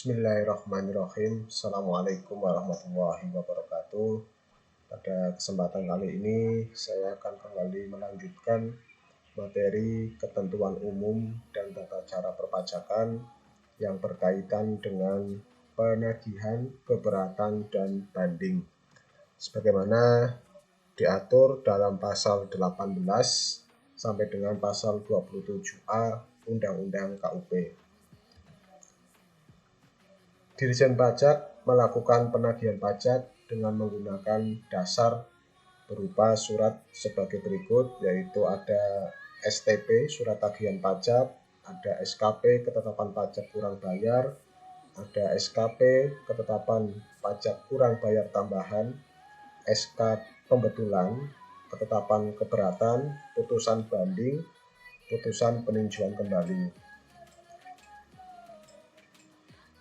Bismillahirrahmanirrahim. Assalamualaikum warahmatullahi wabarakatuh. Pada kesempatan kali ini saya akan kembali melanjutkan materi ketentuan umum dan tata cara perpajakan yang berkaitan dengan penagihan, keberatan, dan banding. Sebagaimana diatur dalam pasal 18 sampai dengan pasal 27A Undang-Undang KUP. Dirjen Pajak melakukan penagihan pajak dengan menggunakan dasar berupa surat sebagai berikut, yaitu ada STP, Surat Tagihan Pajak, ada SKP, Ketetapan Pajak Kurang Bayar, ada SKP, Ketetapan Pajak Kurang Bayar Tambahan, SK Pembetulan, Ketetapan Keberatan, Putusan Banding, Putusan Peninjauan Kembali.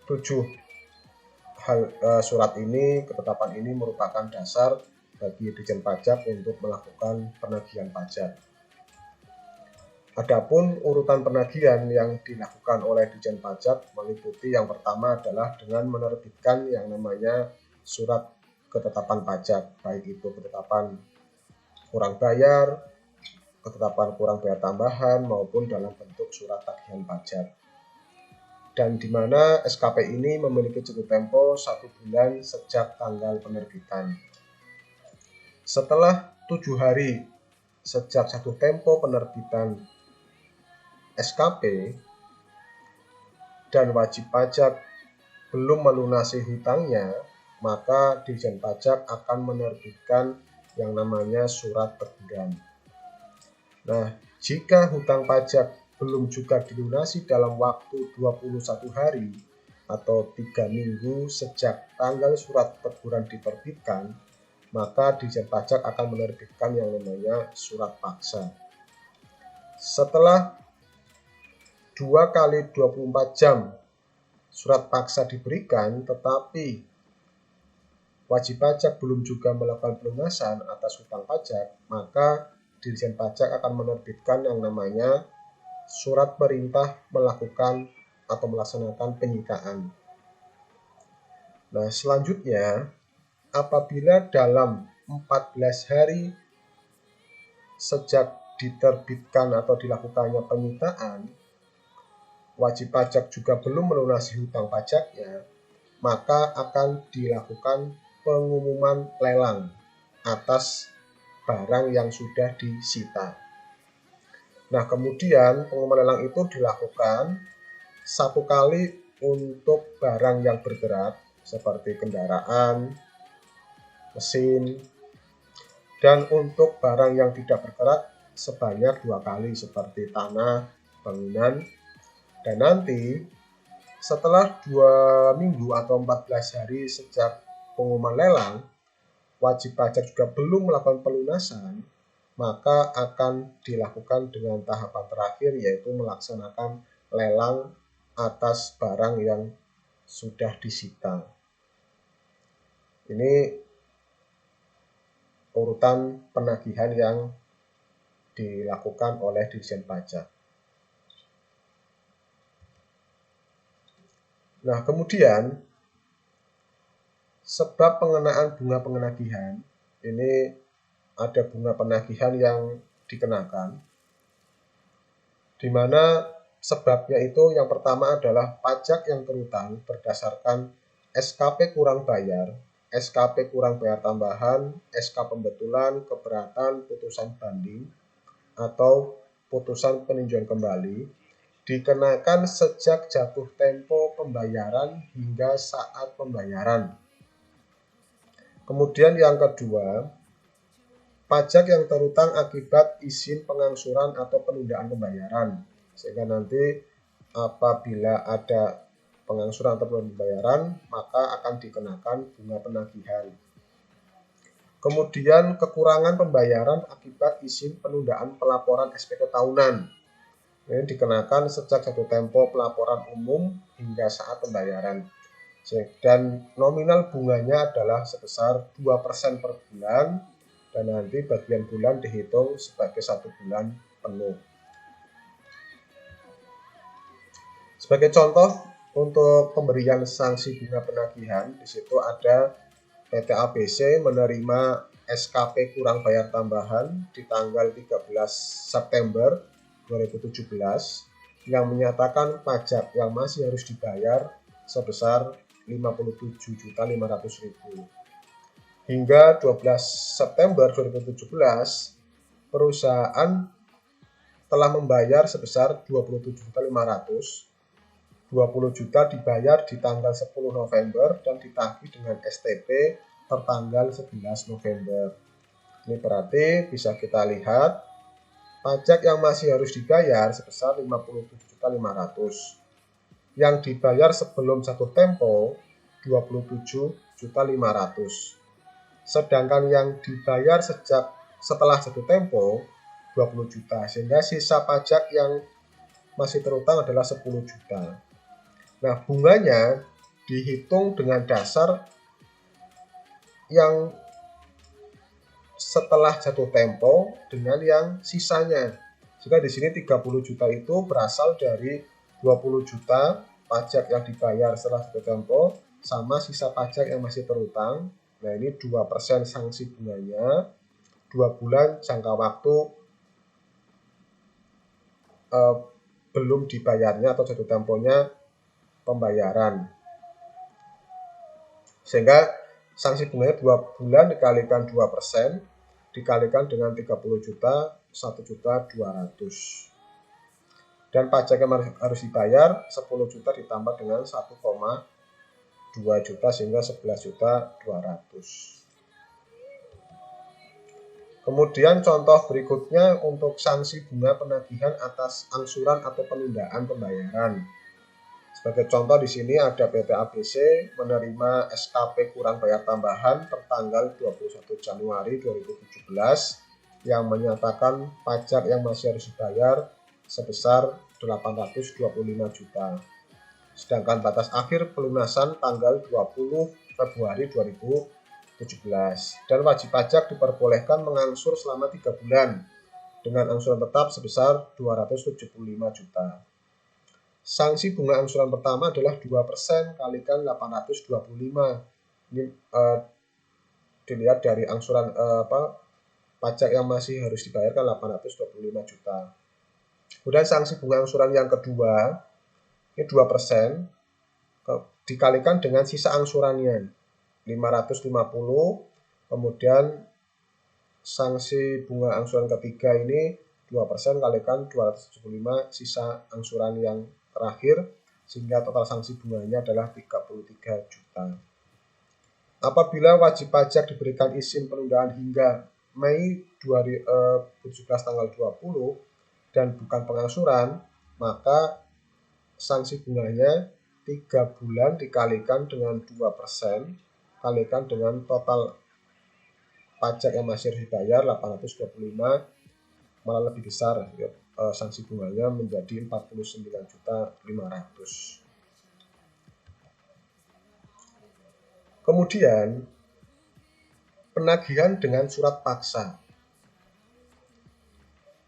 7 surat ini, ketetapan ini merupakan dasar bagi Dirjen Pajak untuk melakukan penagihan pajak. Adapun urutan penagihan yang dilakukan oleh Dirjen Pajak meliputi yang pertama adalah dengan menerbitkan yang namanya surat ketetapan pajak, baik itu ketetapan kurang bayar, ketetapan kurang bayar tambahan, maupun dalam bentuk surat tagihan pajak. Dan di mana SKP ini memiliki jatuh tempo 1 bulan sejak tanggal penerbitan. Setelah 7 hari sejak jatuh tempo penerbitan SKP dan wajib pajak belum melunasi hutangnya, maka Dirjen Pajak akan menerbitkan yang namanya surat teguran. Nah, jika hutang pajak belum juga dilunasi dalam waktu 21 hari atau 3 minggu sejak tanggal surat teguran diterbitkan, maka Dirjen Pajak akan menerbitkan yang namanya surat paksa. Setelah 2 kali 24 jam surat paksa diberikan, tetapi wajib pajak belum juga melakukan pelunasan atas hutang pajak, maka Dirjen Pajak akan menerbitkan yang namanya surat perintah melakukan atau melaksanakan penyitaan. Nah, selanjutnya, apabila dalam 14 hari sejak diterbitkan atau dilakukannya penyitaan, wajib pajak juga belum melunasi hutang pajaknya, maka akan dilakukan pengumuman lelang atas barang yang sudah disita. Nah, kemudian pengumuman lelang itu dilakukan 1 kali untuk barang yang bergerak seperti kendaraan, mesin, dan untuk barang yang tidak bergerak sebanyak 2 kali seperti tanah, bangunan. Dan nanti setelah 2 minggu atau 14 hari sejak pengumuman lelang, wajib pajak juga belum melakukan pelunasan, maka akan dilakukan dengan tahapan terakhir, yaitu melaksanakan lelang atas barang yang sudah disita. Ini urutan penagihan yang dilakukan oleh Dirjen Pajak. Nah, kemudian sebab pengenaan bunga penagihan, ini ada bunga penagihan yang dikenakan, di mana sebabnya itu yang pertama adalah pajak yang terutang berdasarkan SKP kurang bayar, SKP kurang bayar tambahan, SK pembetulan, keberatan, putusan banding, atau putusan peninjauan kembali, dikenakan sejak jatuh tempo pembayaran hingga saat pembayaran. Kemudian yang kedua, pajak yang terutang akibat izin pengangsuran atau penundaan pembayaran, sehingga nanti apabila ada pengangsuran atau pembayaran, maka akan dikenakan bunga penagihan. Kemudian kekurangan pembayaran akibat izin penundaan pelaporan SPT tahunan, ini dikenakan sejak jatuh tempo pelaporan umum hingga saat pembayaran. Dan nominal bunganya adalah sebesar 2% per bulan, dan nanti bagian bulan dihitung sebagai 1 bulan penuh. Sebagai contoh, Untuk pemberian sanksi bunga penagihan, di situ ada PT ABC menerima SKP kurang bayar tambahan di tanggal 13 September 2017 yang menyatakan pajak yang masih harus dibayar sebesar 57.500.000. Hingga 12 September 2017, perusahaan telah membayar sebesar 27.500.000. 20 juta dibayar di tanggal 10 November dan ditagih dengan STP tertanggal 11 November. Ini berarti bisa kita lihat pajak yang masih harus dibayar sebesar 57.500.000. Yang dibayar sebelum jatuh tempo 27.500.000. Sedangkan yang dibayar setelah jatuh tempo 20 juta. Sehingga sisa pajak yang masih terutang adalah 10 juta. Nah, bunganya dihitung dengan dasar yang setelah jatuh tempo dengan yang sisanya. Jika di sini 30 juta itu berasal dari 20 juta pajak yang dibayar setelah jatuh tempo sama sisa pajak yang masih terutang. Nah, ini 2% sanksi bunganya, 2 bulan jangka waktu belum dibayarnya atau jatuh temponya pembayaran. Sehingga sanksi bunganya 2 bulan dikalikan 2% dikalikan dengan 30 juta, 1.200.000. Dan pajak yang harus dibayar 10 juta ditambah dengan 1,2 juta sehingga 11.200.000. Kemudian contoh berikutnya untuk sanksi bunga penagihan atas angsuran atau penundaan pembayaran. Sebagai contoh di sini ada PT ABC menerima SKP kurang bayar tambahan tertanggal 21 Januari 2017 yang menyatakan pajak yang masih harus dibayar sebesar 825 juta. Sedangkan batas akhir pelunasan tanggal 20 Februari 2017 dan wajib pajak diperbolehkan mengangsur selama 3 bulan dengan angsuran tetap sebesar 275 juta. Sanksi bunga angsuran pertama adalah 2% kalikan 825. Ini dilihat dari angsuran pajak yang masih harus dibayarkan 825 juta. Kemudian sanksi bunga angsuran yang kedua, ini 2%, dikalikan dengan sisa angsurannya, 550. Kemudian sanksi bunga angsuran ketiga ini 2% kalikan 275 sisa angsuran yang terakhir, sehingga total sanksi bunganya adalah 33 juta. Apabila wajib pajak diberikan izin penundaan hingga Mei 2017 tanggal 20 dan bukan pengangsuran, maka sanksi bunganya 3 bulan dikalikan dengan 2% kalikan dengan total pajak yang masih harus dibayar 825, malah lebih besar ya, sanksi bunganya menjadi 49.500.000. Kemudian penagihan dengan surat paksa.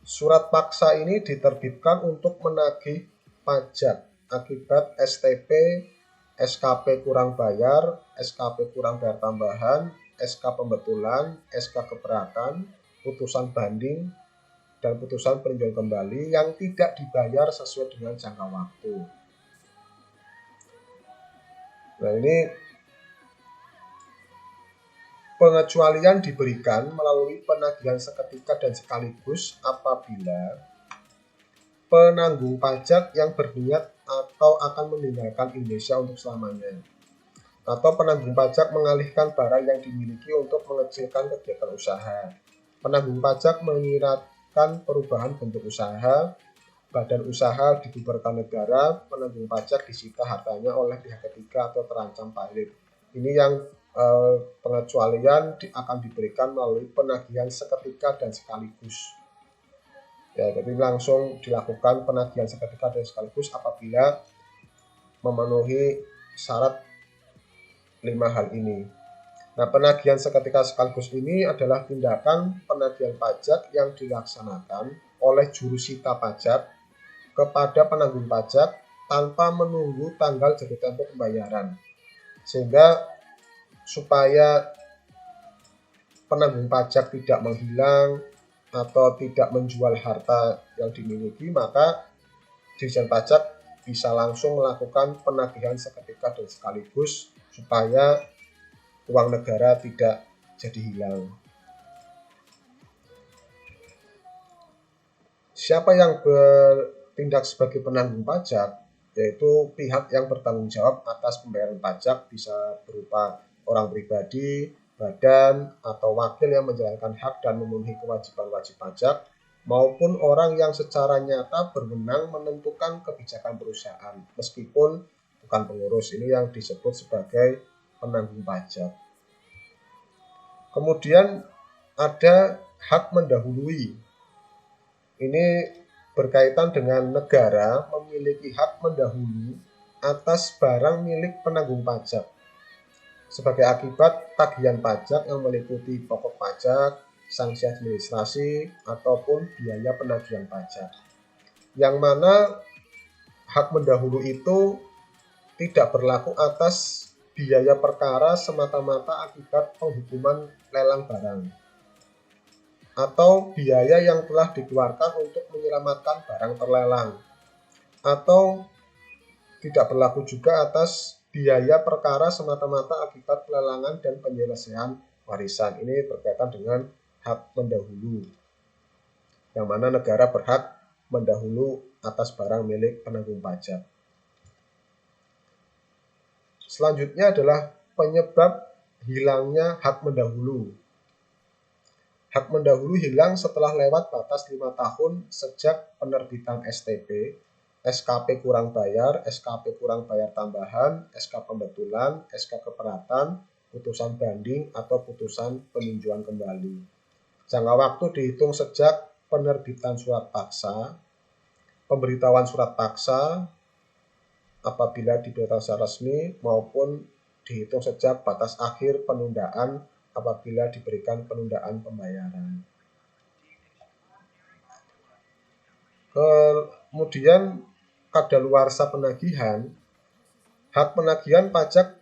Surat paksa ini diterbitkan untuk menagih pajak akibat STP, SKP kurang bayar, SKP kurang bayar tambahan, SK pembetulan, SK keberatan, putusan banding, dan putusan peninjauan kembali yang tidak dibayar sesuai dengan jangka waktu. Nah, ini pengecualian diberikan melalui penagihan seketika dan sekaligus apabila penanggung pajak yang berniat atau akan meninggalkan Indonesia untuk selamanya, atau penanggung pajak mengalihkan barang yang dimiliki untuk mengecilkan kegiatan usaha. Penanggung pajak menyiratkan perubahan bentuk usaha, badan usaha dibubarkan negara, penanggung pajak disita hartanya oleh pihak ketiga atau terancam balik. Ini yang pengecualian akan diberikan melalui penagihan seketika dan sekaligus. Ya, jadi langsung dilakukan penagihan seketika dan sekaligus apabila memenuhi syarat 5 hal ini. Nah, penagihan seketika sekaligus ini adalah tindakan penagihan pajak yang dilaksanakan oleh jurusita pajak kepada penanggung pajak tanpa menunggu tanggal jatuh tempo pembayaran. Sehingga supaya penanggung pajak tidak menghilang atau tidak menjual harta yang dimiliki, maka Ditjen Pajak bisa langsung melakukan penagihan seketika dan sekaligus supaya uang negara tidak jadi hilang. Siapa yang bertindak sebagai penanggung pajak? Yaitu pihak yang bertanggung jawab atas pembayaran pajak, bisa berupa orang pribadi, badan, atau wakil yang menjalankan hak dan memenuhi kewajiban wajib pajak, maupun orang yang secara nyata berwenang menentukan kebijakan perusahaan, meskipun bukan pengurus. Ini yang disebut sebagai penanggung pajak. Kemudian ada hak mendahului. Ini berkaitan dengan negara memiliki hak mendahului atas barang milik penanggung pajak sebagai akibat tagihan pajak yang meliputi pokok pajak, sanksi administrasi, ataupun biaya penagihan pajak. Yang mana hak mendahului itu tidak berlaku atas biaya perkara semata-mata akibat penghukuman lelang barang, atau biaya yang telah dikeluarkan untuk menyelamatkan barang terlelang, atau tidak berlaku juga atas biaya perkara semata-mata akibat pelelangan dan penyelesaian warisan. Ini berkaitan dengan hak mendahulu, yang mana negara berhak mendahulu atas barang milik penanggung pajak. Selanjutnya adalah penyebab hilangnya hak mendahulu. Hak mendahulu hilang setelah lewat batas 5 tahun sejak penerbitan STP, SKP kurang bayar, SKP kurang bayar tambahan, SK pembetulan, SK keberatan, putusan banding, atau putusan peninjauan kembali. Jangka waktu dihitung sejak penerbitan surat paksa, pemberitahuan surat paksa apabila diberitahu secara resmi, maupun dihitung sejak batas akhir penundaan apabila diberikan penundaan pembayaran. Kemudian kadaluarsa penagihan. Hak penagihan pajak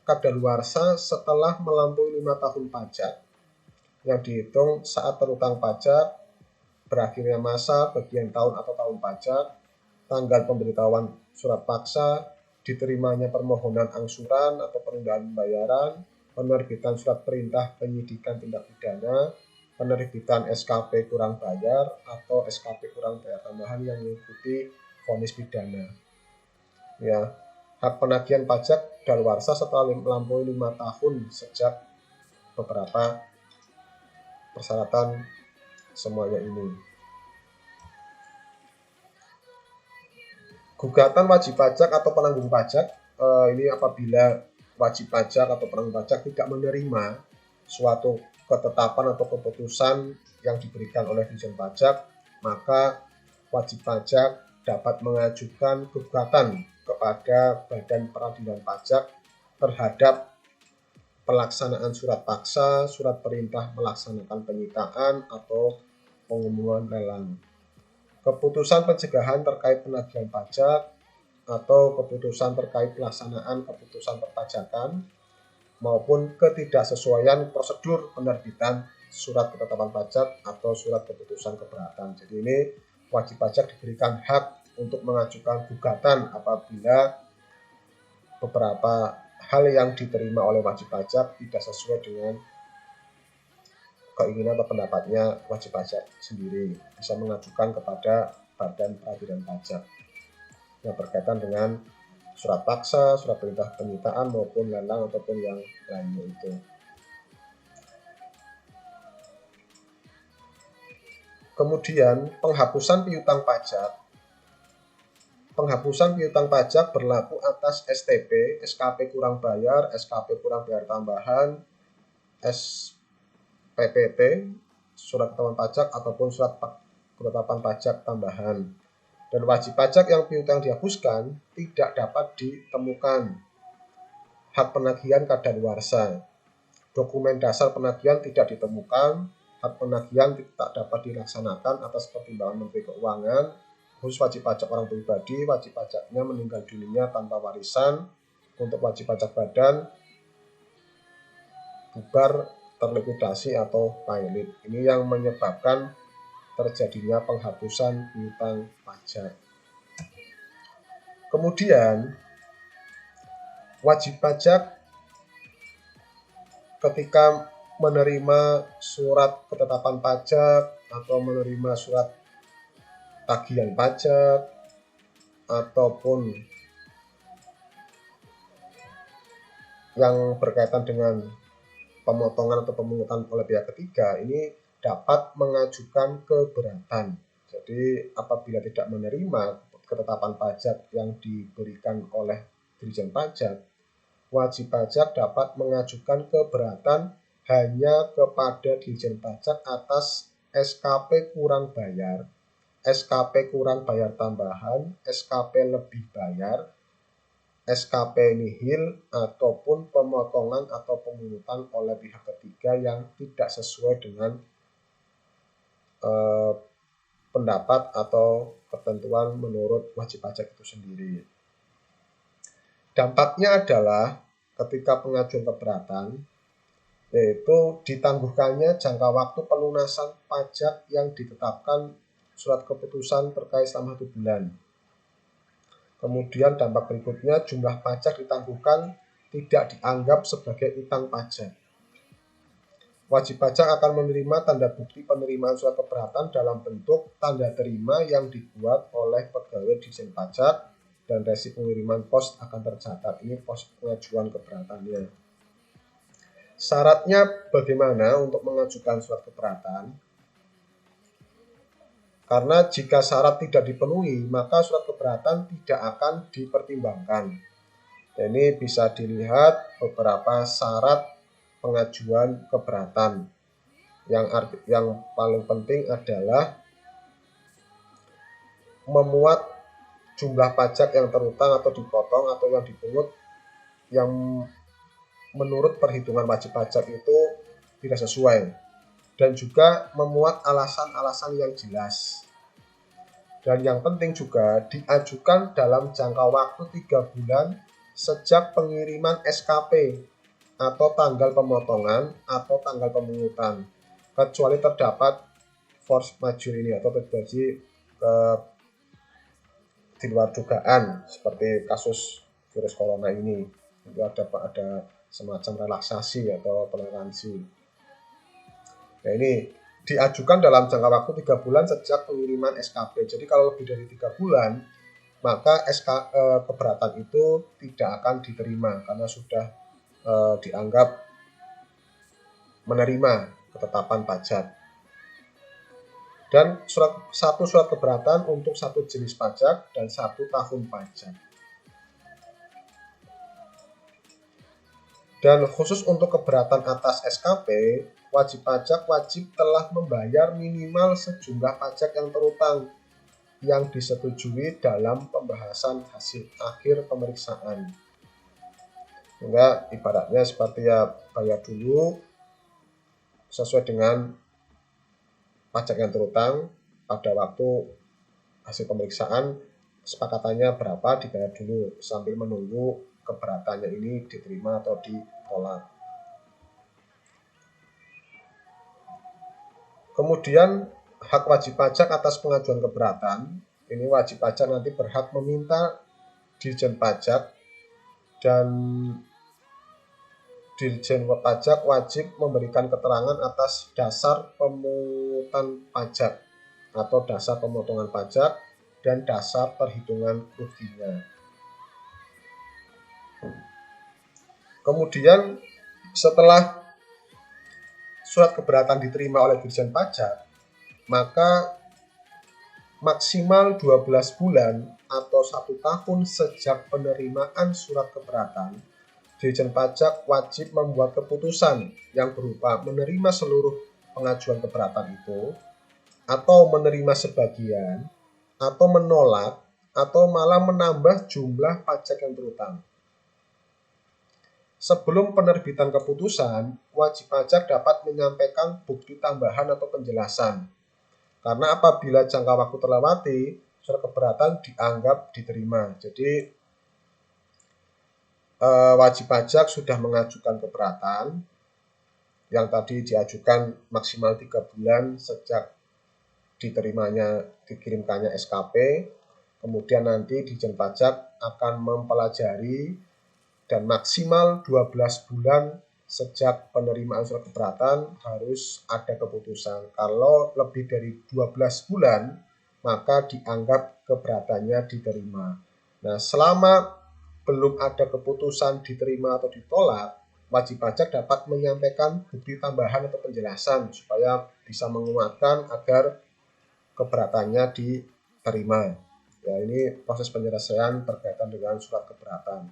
kadaluarsa setelah melampaui 5 tahun pajak yang dihitung saat terutang pajak, berakhirnya masa bagian tahun atau tahun pajak, tanggal pemberitahuan surat paksa, diterimanya permohonan angsuran atau penundaan pembayaran, penerbitan surat perintah penyidikan tindak pidana, penerbitan SKP kurang bayar atau SKP kurang bayar tambahan yang mengikuti vonis pidana. Ya, hak penagihan pajak kadaluarsa setelah melampaui 5 tahun sejak beberapa persyaratan semuanya ini. Gugatan wajib pajak atau penanggung pajak, ini apabila wajib pajak atau penanggung pajak tidak menerima suatu ketetapan atau keputusan yang diberikan oleh Ditjen Pajak, maka wajib pajak dapat mengajukan gugatan kepada Badan Peradilan Pajak terhadap pelaksanaan surat paksa, surat perintah melaksanakan penyitaan, atau pengumuman lelang. Keputusan pencegahan terkait penagihan pajak atau keputusan terkait pelaksanaan keputusan perpajakan maupun ketidaksesuaian prosedur penerbitan surat ketetapan pajak atau surat keputusan keberatan. Jadi ini wajib pajak diberikan hak untuk mengajukan gugatan apabila beberapa hal yang diterima oleh wajib pajak tidak sesuai dengan keinginan atau pendapatnya wajib pajak sendiri, bisa mengajukan kepada Badan Peradilan Pajak yang berkaitan dengan surat paksa, surat perintah penyitaan maupun lelang ataupun yang lainnya itu. Kemudian penghapusan piutang pajak. Penghapusan piutang pajak berlaku atas STP, SKP kurang bayar, SKP kurang bayar tambahan, PPT, surat ketetapan pajak ataupun surat ketetapan pajak tambahan. Dan wajib pajak yang piutang dihapuskan tidak dapat ditemukan hak penagihan kadaluarsa. Dokumen dasar penagihan tidak ditemukan, hak penagihan tidak dapat dilaksanakan atas pertimbangan Menteri Keuangan, khusus wajib pajak orang pribadi, wajib pajaknya meninggal dunia tanpa warisan. Untuk wajib pajak badan, bubar, terlikuidasi atau pailit. Ini yang menyebabkan terjadinya penghapusan piutang pajak. Kemudian wajib pajak ketika menerima surat ketetapan pajak atau menerima surat tagihan pajak ataupun yang berkaitan dengan pemotongan atau pemungutan oleh pihak ketiga, ini dapat mengajukan keberatan. Jadi apabila tidak menerima ketetapan pajak yang diberikan oleh Dirjen Pajak, wajib pajak dapat mengajukan keberatan hanya kepada Dirjen Pajak atas SKP kurang bayar, SKP kurang bayar tambahan, SKP lebih bayar, SKP nihil, ataupun pemotongan atau pemungutan oleh pihak ketiga yang tidak sesuai dengan pendapat atau ketentuan menurut wajib pajak itu sendiri. Dampaknya adalah ketika pengajuan keberatan, yaitu ditangguhkannya jangka waktu pelunasan pajak yang ditetapkan surat keputusan terkait selama 1 bulan. Kemudian dampak berikutnya, jumlah pajak ditangguhkan tidak dianggap sebagai utang pajak. Wajib pajak akan menerima tanda bukti penerimaan surat keberatan dalam bentuk tanda terima yang dibuat oleh pegawai Dirjen Pajak dan resi pengiriman pos akan tercatat. Ini pos pengajuan keberatannya. Syaratnya bagaimana untuk mengajukan surat keberatan? Karena jika syarat tidak dipenuhi, maka surat keberatan tidak akan dipertimbangkan. Ini bisa dilihat beberapa syarat pengajuan keberatan. Yang paling penting adalah memuat jumlah pajak yang terutang atau dipotong atau yang dipungut yang menurut perhitungan wajib pajak itu tidak sesuai. Dan juga memuat alasan-alasan yang jelas. Dan yang penting juga diajukan dalam jangka waktu 3 bulan sejak pengiriman SKP atau tanggal pemotongan atau tanggal pemungutan, kecuali terdapat force majeure ini atau terjadi di luar dugaan seperti kasus virus corona ini. Itu ada semacam relaksasi atau toleransi. Nah, ini diajukan dalam jangka waktu 3 bulan sejak pengiriman SKP. Jadi kalau lebih dari 3 bulan, maka keberatan itu tidak akan diterima karena sudah dianggap menerima ketetapan pajak. Dan satu surat keberatan untuk 1 jenis pajak dan 1 tahun pajak. Dan khusus untuk keberatan atas SKP, wajib pajak wajib telah membayar minimal sejumlah pajak yang terutang yang disetujui dalam pembahasan hasil akhir pemeriksaan. Sehingga ibaratnya seperti ya bayar dulu sesuai dengan pajak yang terutang pada waktu hasil pemeriksaan, sepakatannya berapa dibayar dulu sambil menunggu keberatannya ini diterima atau ditolak. Kemudian hak wajib pajak atas pengajuan keberatan, ini wajib pajak nanti berhak meminta Dirjen Pajak dan Dirjen Pajak wajib memberikan keterangan atas dasar pemungutan pajak atau dasar pemotongan pajak dan dasar perhitungan ruginya. Kemudian setelah surat keberatan diterima oleh Dirjen Pajak, maka maksimal 12 bulan atau 1 tahun sejak penerimaan surat keberatan, Dirjen Pajak wajib membuat keputusan yang berupa menerima seluruh pengajuan keberatan itu, atau menerima sebagian, atau menolak, atau malah menambah jumlah pajak yang terutang. Sebelum penerbitan keputusan, wajib pajak dapat menyampaikan bukti tambahan atau penjelasan. Karena apabila jangka waktu terlewati, surat keberatan dianggap diterima. Jadi wajib pajak sudah mengajukan keberatan yang tadi diajukan maksimal 3 bulan sejak dikirimkannya SKP. Kemudian nanti Ditjen Pajak akan mempelajari dan maksimal 12 bulan sejak penerimaan surat keberatan harus ada keputusan. Kalau lebih dari 12 bulan, maka dianggap keberatannya diterima. Nah, selama belum ada keputusan diterima atau ditolak, wajib pajak dapat menyampaikan bukti tambahan atau penjelasan supaya bisa menguatkan agar keberatannya diterima. Ya, ini proses penyelesaian berkaitan dengan surat keberatan.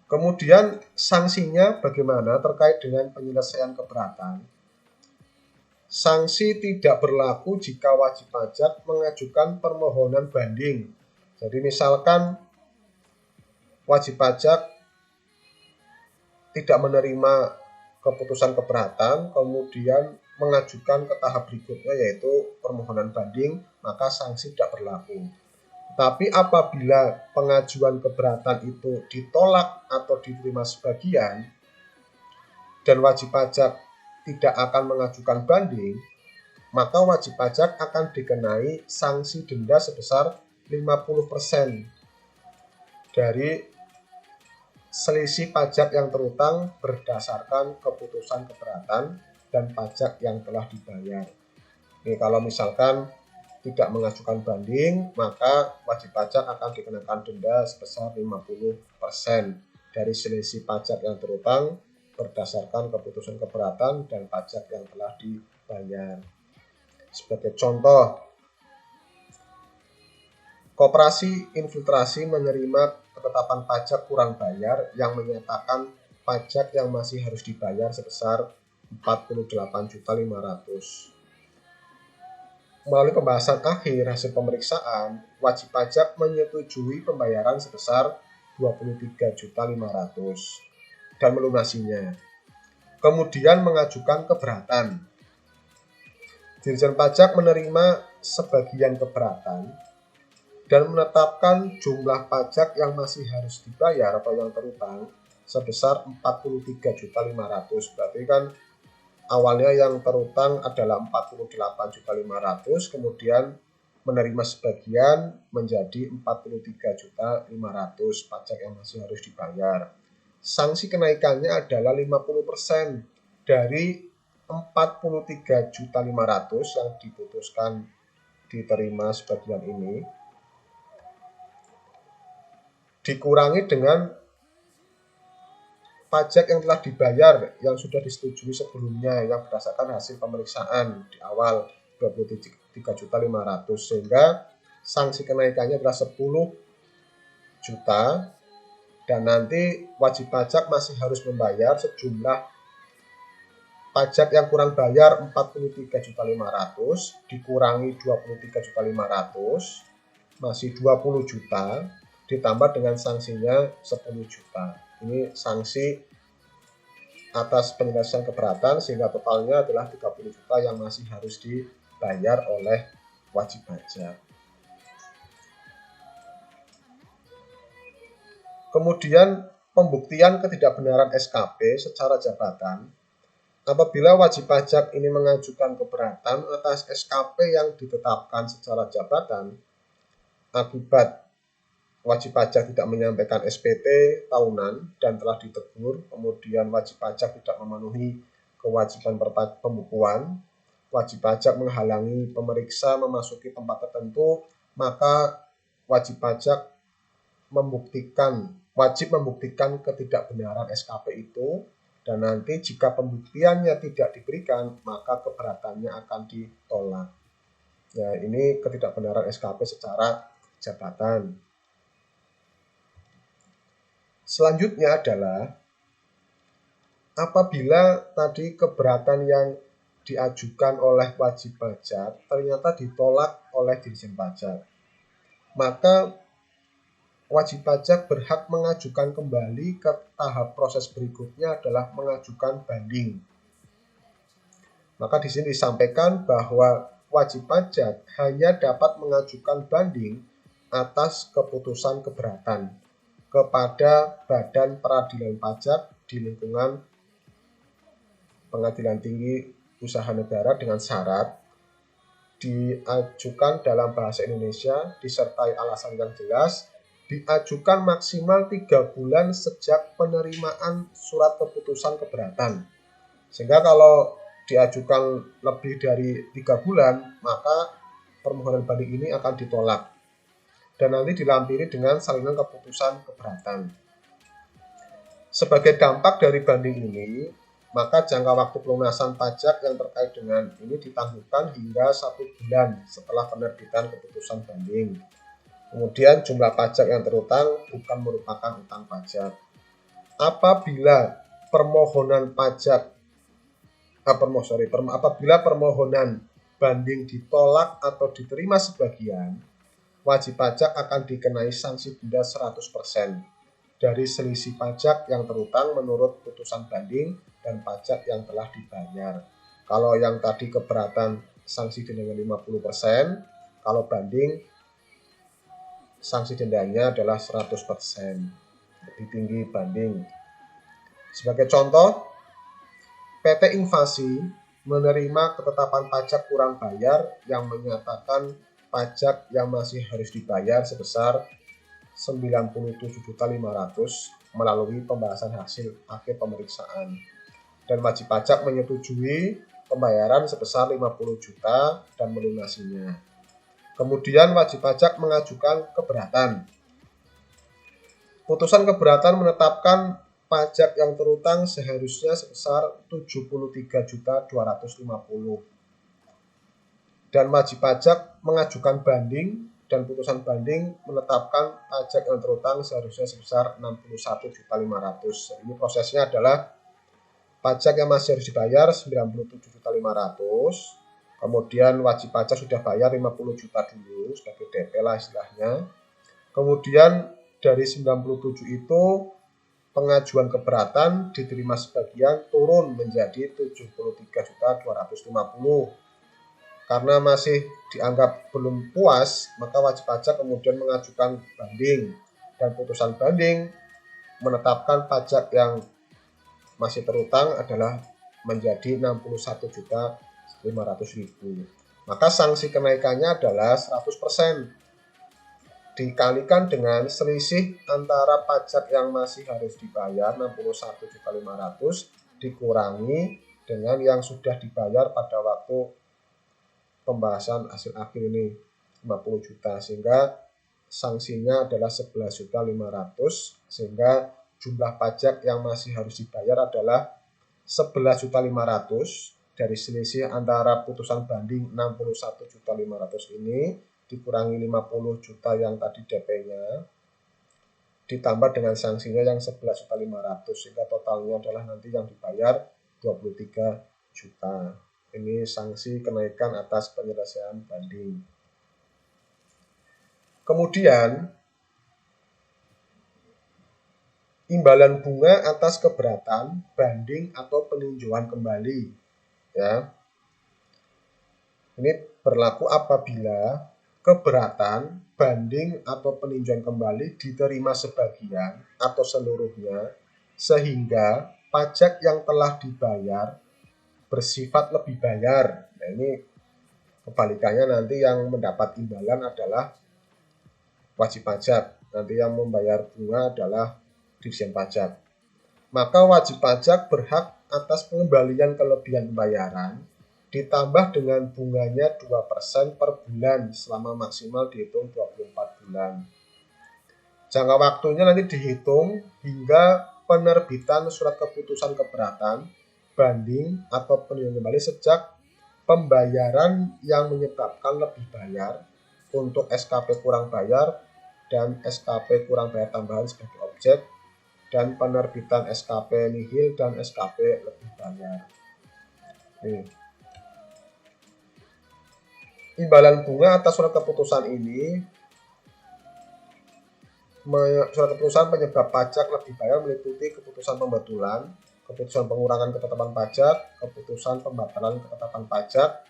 Kemudian sanksinya bagaimana terkait dengan penyelesaian keberatan? Sanksi tidak berlaku jika wajib pajak mengajukan permohonan banding. Jadi misalkan wajib pajak tidak menerima keputusan keberatan, kemudian mengajukan ke tahap berikutnya yaitu permohonan banding, maka sanksi tidak berlaku. Tapi apabila pengajuan keberatan itu ditolak atau diterima sebagian dan wajib pajak tidak akan mengajukan banding, maka wajib pajak akan dikenai sanksi denda sebesar 50% dari selisih pajak yang terutang berdasarkan keputusan keberatan dan pajak yang telah dibayar. Ini kalau misalkan tidak mengajukan banding, maka wajib pajak akan dikenakan denda sebesar 50% dari selisih pajak yang terutang berdasarkan keputusan keberatan dan pajak yang telah dibayar. Sebagai contoh, Koperasi Infiltrasi menerima ketetapan pajak kurang bayar yang menyatakan pajak yang masih harus dibayar sebesar 48.500.000. Melalui pembahasan akhir hasil pemeriksaan, wajib pajak menyetujui pembayaran sebesar 23.500.000 dan melunasinya. Kemudian mengajukan keberatan. Dirjen Pajak menerima sebagian keberatan dan menetapkan jumlah pajak yang masih harus dibayar atau yang terutang sebesar 43.500.000. Berarti kan awalnya yang terutang adalah 48.500.000, kemudian menerima sebagian menjadi 43.500.000 pajak yang masih harus dibayar. Sanksi kenaikannya adalah 50% dari 43.500.000 yang diputuskan diterima sebagian ini, dikurangi dengan pajak yang telah dibayar yang sudah disetujui sebelumnya yang berdasarkan hasil pemeriksaan di awal 23.500.000, sehingga sanksi kenaikannya adalah 10 juta dan nanti wajib pajak masih harus membayar sejumlah pajak yang kurang bayar 43.500 dikurangi 23.500 masih 20 juta ditambah dengan sanksinya 10 juta. Ini sanksi atas penyelesaian keberatan sehingga totalnya adalah 30 juta yang masih harus dibayar oleh wajib pajak. Kemudian pembuktian ketidakbenaran SKP secara jabatan. Apabila wajib pajak ini mengajukan keberatan atas SKP yang ditetapkan secara jabatan akibat wajib pajak tidak menyampaikan SPT tahunan dan telah ditegur, kemudian wajib pajak tidak memenuhi kewajiban pembukuan, wajib pajak menghalangi pemeriksa memasuki tempat tertentu, maka wajib pajak wajib membuktikan ketidakbenaran SKP itu, dan nanti jika pembuktiannya tidak diberikan, maka keberatannya akan ditolak. Ya, ini ketidakbenaran SKP secara jabatan. Selanjutnya adalah apabila tadi keberatan yang diajukan oleh wajib pajak ternyata ditolak oleh Dirjen Pajak, maka wajib pajak berhak mengajukan kembali ke tahap proses berikutnya adalah mengajukan banding. Maka di sini disampaikan bahwa wajib pajak hanya dapat mengajukan banding atas keputusan keberatan kepada Badan Peradilan Pajak di lingkungan Pengadilan Tinggi Usaha Negara dengan syarat diajukan dalam bahasa Indonesia disertai alasan yang jelas, diajukan maksimal 3 bulan sejak penerimaan surat keputusan keberatan. Sehingga kalau diajukan lebih dari 3 bulan, maka permohonan banding ini akan ditolak dan nanti dilampiri dengan salinan keputusan keberatan. Sebagai dampak dari banding ini, maka jangka waktu pelunasan pajak yang terkait dengan ini ditangguhkan hingga 1 bulan setelah penerbitan keputusan banding. Kemudian jumlah pajak yang terutang bukan merupakan utang pajak. Apabila permohonan permohonan banding ditolak atau diterima sebagian, wajib pajak akan dikenai sanksi denda 100% dari selisih pajak yang terutang menurut putusan banding dan pajak yang telah dibayar. Kalau yang tadi keberatan sanksi dendanya 50%, kalau banding sanksi dendanya adalah 100%, lebih tinggi banding. Sebagai contoh, PT Infasi menerima ketetapan pajak kurang bayar yang menyatakan pajak yang masih harus dibayar sebesar 97.500 melalui pembahasan hasil akhir pemeriksaan. Dan wajib pajak menyetujui pembayaran sebesar 50 juta dan melunasinya. Kemudian wajib pajak mengajukan keberatan. Putusan keberatan menetapkan pajak yang terutang seharusnya sebesar 73.250. Dan wajib pajak mengajukan banding dan putusan banding menetapkan pajak yang terutang seharusnya sebesar 61.500. Ini prosesnya adalah pajak yang masih harus dibayar 97.500. Kemudian wajib pajak sudah bayar 50 juta dulu sebagai DP lah istilahnya. Kemudian dari 97 itu pengajuan keberatan diterima sebagian turun menjadi 73.250. Karena masih dianggap belum puas, maka wajib pajak kemudian mengajukan banding dan putusan banding menetapkan pajak yang masih terutang adalah menjadi 61.500.000. Maka sanksi kenaikannya adalah 100%. Dikalikan dengan selisih antara pajak yang masih harus dibayar 61.500 dikurangi dengan yang sudah dibayar pada waktu pembahasan hasil akhir ini 50 juta, sehingga sanksinya adalah 11.500.000, sehingga jumlah pajak yang masih harus dibayar adalah 11.500.000 dari selisih antara putusan banding 61.500.000 ini dikurangi 50 juta yang tadi DP-nya, ditambah dengan sanksinya yang 11.500.000, sehingga totalnya adalah nanti yang dibayar 23 juta. Ini sanksi kenaikan atas penyelesaian banding. Kemudian, imbalan bunga atas keberatan, banding atau peninjauan kembali. Ya. Ini berlaku apabila keberatan, banding atau peninjauan kembali diterima sebagian atau seluruhnya, sehingga pajak yang telah dibayar bersifat lebih bayar. Nah, ini kebalikannya, nanti yang mendapat imbalan adalah wajib pajak, nanti yang membayar bunga adalah Ditjen Pajak. Maka wajib pajak berhak atas pengembalian kelebihan pembayaran ditambah dengan bunganya 2% per bulan selama maksimal dihitung 24 bulan. Jangka waktunya nanti dihitung hingga penerbitan surat keputusan keberatan, banding atau peninjauan kembali sejak pembayaran yang menyebabkan lebih bayar untuk SKP kurang bayar dan SKP kurang bayar tambahan sebagai objek, dan penerbitan SKP nihil dan SKP lebih bayar. Imbalan bunga atas surat keputusan ini, surat keputusan penyebab pajak lebih bayar meliputi keputusan pembetulan, keputusan pengurangan ketetapan pajak, keputusan pembatalan ketetapan pajak,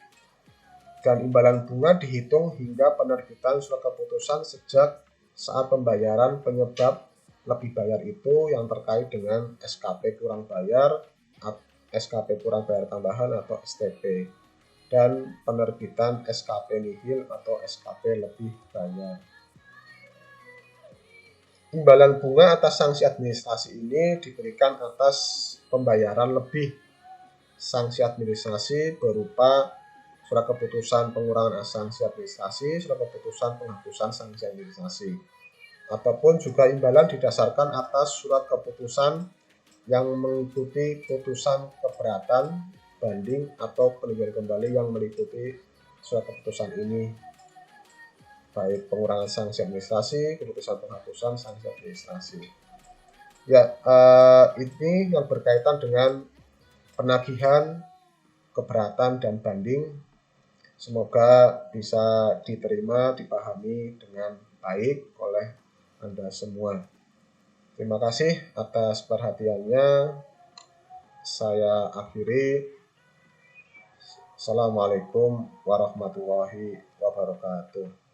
Dan imbalan bunga dihitung hingga penerbitan surat keputusan sejak saat pembayaran penyebab lebih bayar itu yang terkait dengan SKP kurang bayar, SKP kurang bayar tambahan atau STP, dan penerbitan SKP nihil atau SKP lebih bayar. Imbalan bunga atas sanksi administrasi ini diberikan atas pembayaran lebih sanksi administrasi berupa surat keputusan pengurangan sanksi administrasi, surat keputusan penghapusan sanksi administrasi, ataupun juga imbalan didasarkan atas surat keputusan yang mengikuti putusan keberatan, banding, atau peninjauan kembali yang meliputi surat keputusan ini, baik pengurangan sanksi administrasi, keputusan penghapusan sanksi administrasi. Ya, ini yang berkaitan dengan penagihan, keberatan, dan banding. Semoga bisa diterima, dipahami dengan baik oleh Anda semua. Terima kasih atas perhatiannya. Saya akhiri. Assalamualaikum warahmatullahi wabarakatuh.